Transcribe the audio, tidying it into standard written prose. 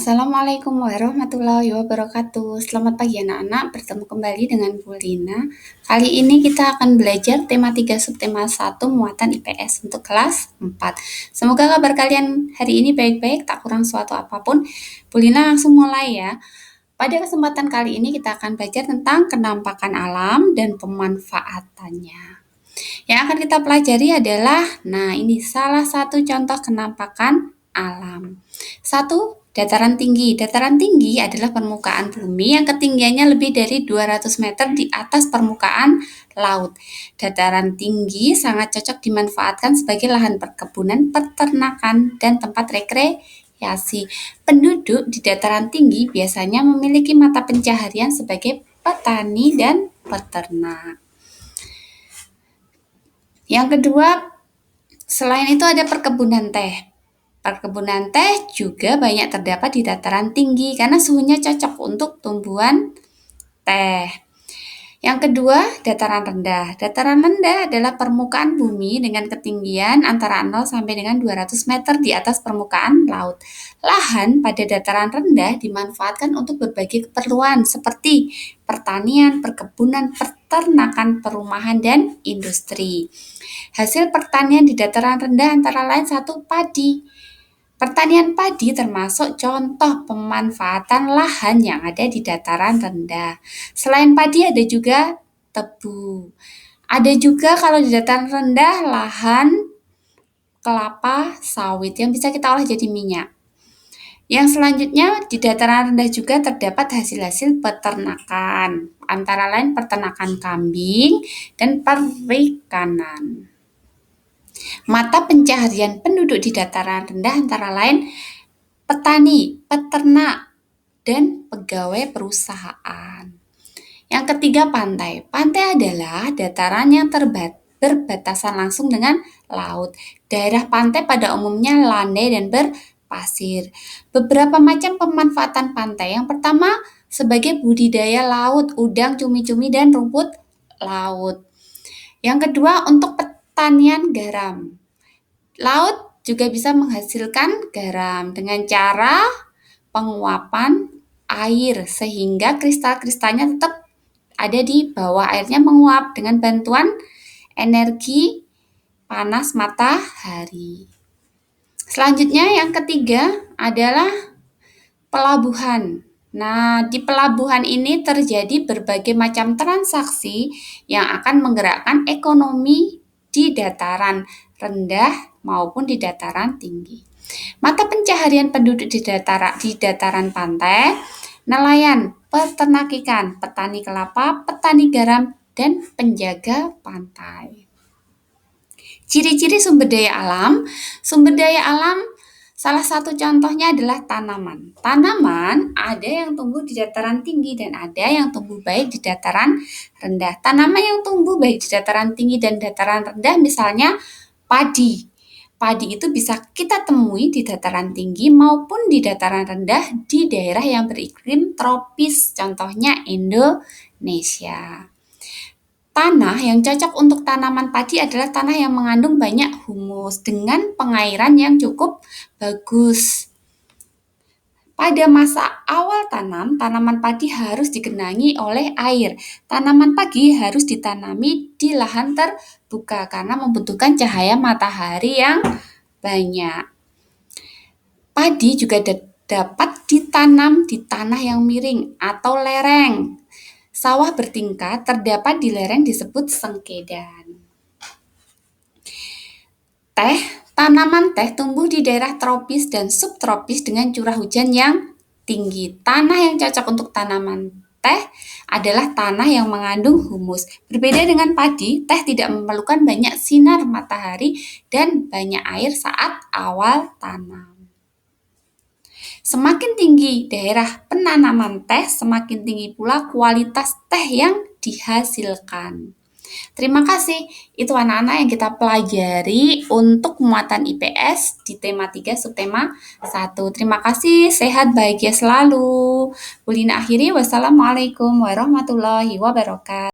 Assalamualaikum warahmatullahi wabarakatuh. Selamat pagi anak-anak, bertemu kembali dengan Bu Lina. Kali ini kita akan belajar tema 3 subtema 1 muatan IPS untuk kelas 4. Semoga kabar kalian hari ini baik-baik, tak kurang suatu apapun. Bu Lina langsung mulai ya. Pada kesempatan kali ini kita akan belajar tentang kenampakan alam dan pemanfaatannya. Yang akan kita pelajari adalah, ini salah satu contoh kenampakan alam. 1. Dataran tinggi. Dataran tinggi adalah permukaan bumi yang ketinggiannya lebih dari 200 meter di atas permukaan laut. Dataran tinggi sangat cocok dimanfaatkan sebagai lahan perkebunan, peternakan, dan tempat rekreasi. Penduduk di dataran tinggi biasanya memiliki mata pencaharian sebagai petani dan peternak. Yang kedua, selain itu ada perkebunan teh. Perkebunan teh juga banyak terdapat di dataran tinggi karena suhunya cocok untuk tumbuhan teh. Yang kedua, dataran rendah. Dataran rendah adalah permukaan bumi dengan ketinggian antara 0 sampai dengan 200 meter di atas permukaan laut. Lahan pada dataran rendah dimanfaatkan untuk berbagai keperluan seperti pertanian, perkebunan, peternakan, perumahan, dan industri. Hasil pertanian di dataran rendah antara lain 1. Padi. Pertanian padi termasuk contoh pemanfaatan lahan yang ada di dataran rendah. Selain padi ada juga tebu. Ada juga kalau di dataran rendah lahan kelapa sawit yang bisa kita olah jadi minyak. Yang selanjutnya di dataran rendah juga terdapat hasil-hasil peternakan, antara lain peternakan kambing dan perikanan. Mata pencaharian penduduk di dataran rendah antara lain petani, peternak, dan pegawai perusahaan. Yang ketiga, pantai. Pantai adalah dataran yang berbatasan langsung dengan laut. Daerah pantai pada umumnya landai dan berpasir. Beberapa macam pemanfaatan pantai. Yang pertama, sebagai budidaya laut, udang, cumi-cumi, dan rumput laut. Yang kedua, untuk pertanian garam. Laut juga bisa menghasilkan garam dengan cara penguapan air sehingga kristal-kristalnya tetap ada di bawah airnya menguap dengan bantuan energi panas matahari. Selanjutnya yang ketiga adalah pelabuhan. Di pelabuhan ini terjadi berbagai macam transaksi yang akan menggerakkan ekonomi di dataran rendah maupun di dataran tinggi. Mata pencaharian penduduk di dataran pantai, nelayan, peternak ikan, petani kelapa, petani garam, dan penjaga pantai. Ciri-ciri sumber daya alam. Sumber daya alam salah satu contohnya adalah tanaman. Tanaman ada yang tumbuh di dataran tinggi dan ada yang tumbuh baik di dataran rendah. Tanaman yang tumbuh baik di dataran tinggi dan dataran rendah misalnya padi. Padi itu bisa kita temui di dataran tinggi maupun di dataran rendah di daerah yang beriklim tropis, contohnya Indonesia. Tanah yang cocok untuk tanaman padi adalah tanah yang mengandung banyak humus dengan pengairan yang cukup bagus. Pada masa awal tanam, tanaman padi harus digenangi oleh air. Tanaman padi harus ditanami di lahan terbuka karena membutuhkan cahaya matahari yang banyak. Padi juga dapat ditanam di tanah yang miring atau lereng. Sawah bertingkat terdapat di lereng disebut sengkedan. Tanaman teh tumbuh di daerah tropis dan subtropis dengan curah hujan yang tinggi. Tanah yang cocok untuk tanaman teh adalah tanah yang mengandung humus. Berbeda dengan padi, teh tidak memerlukan banyak sinar matahari dan banyak air saat awal tanam. Semakin tinggi daerah penanaman teh, semakin tinggi pula kualitas teh yang dihasilkan. Terima kasih. Itu anak-anak yang kita pelajari untuk muatan IPS di tema 3 subtema 1. Terima kasih, sehat bahagia selalu. Bu Lina akhiri, wassalamualaikum warahmatullahi wabarakatuh.